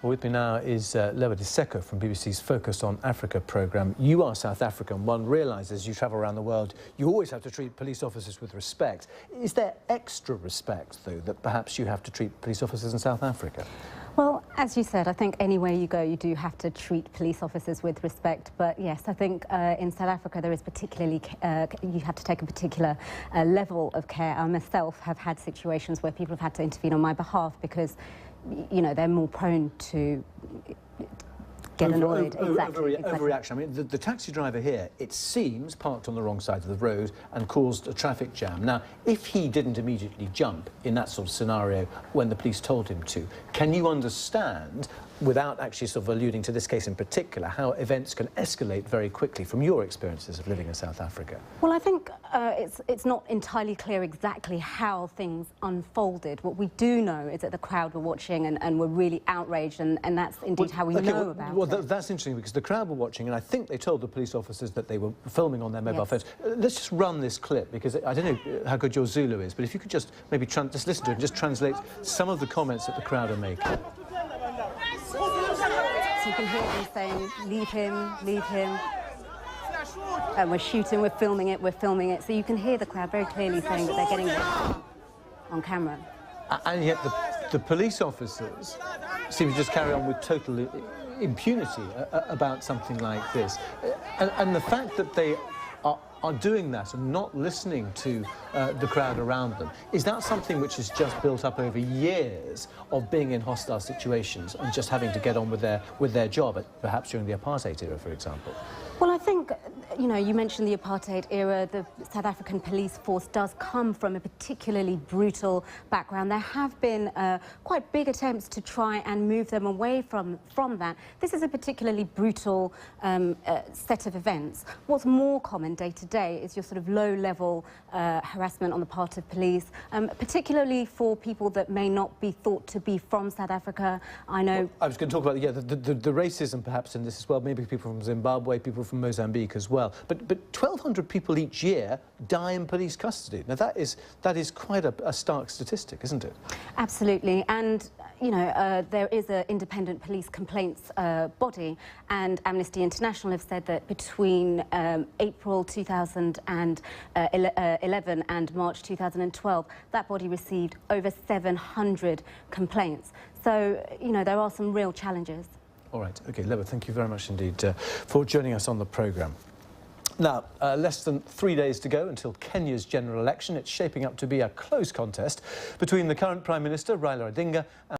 Well, with me now is Lebo Diseko from BBC's Focus on Africa programme. You are South African. One realises you travel around the world, you always have to treat police officers with respect. Is there extra respect, though, that perhaps you have to treat police officers in South Africa? Well, as you said, I think anywhere you go, you do have to treat police officers with respect. But yes, I think in South Africa there is particularly, you have to take a particular level of care. I myself have had situations where people have had to intervene on my behalf because, you know, they're more prone to get annoyed. Exactly. Overreaction. I mean, the taxi driver here, it seems, parked on the wrong side of the road and caused a traffic jam. Now, if he didn't immediately jump in that sort of scenario when the police told him to, can you understand, without actually sort of alluding to this case in particular, how events can escalate very quickly from your experiences of living in South Africa? Well, I think it's not entirely clear exactly how things unfolded. What we do know is that the crowd were watching and were really outraged, and that's indeed how we know about it. Well, that's interesting, because the crowd were watching, and I think they told the police officers that they were filming on their mobile phones. Let's just run this clip, because I don't know how good your Zulu is, but if you could just maybe just listen to it and just translate some of the comments that the crowd are making. So you can hear them saying, leave him, and we're shooting, we're filming it. So you can hear the crowd very clearly saying that they're getting it on camera. And yet the police officers seem to just carry on with total impunity about something like this. And the fact that they are doing that and not listening to the crowd around them, is that something which is just built up over years of being in hostile situations and just having to get on with their job, perhaps during the apartheid era, for example? Well, I think, you know, you mentioned the apartheid era. The South African police force does come from a particularly brutal background. There have been quite big attempts to try and move them away from that. This is a particularly brutal set of events. What's more common day to day is your sort of low-level harassment on the part of police, particularly for people that may not be thought to be from South Africa. I know... Well, I was going to talk about, the racism perhaps in this as well, maybe people from Zimbabwe, people from Mozambique as well. But 1,200 people each year die in police custody. Now that is quite a stark statistic, isn't it? Absolutely. And you know, there is an independent police complaints body, and Amnesty International have said that between April 2011 and March 2012, that body received over 700 complaints. So, you know, there are some real challenges. All right. OK, Lebo, thank you very much indeed for joining us on the programme. Now, less than 3 days to go until Kenya's general election. It's shaping up to be a close contest between the current Prime Minister, Raila Odinga, and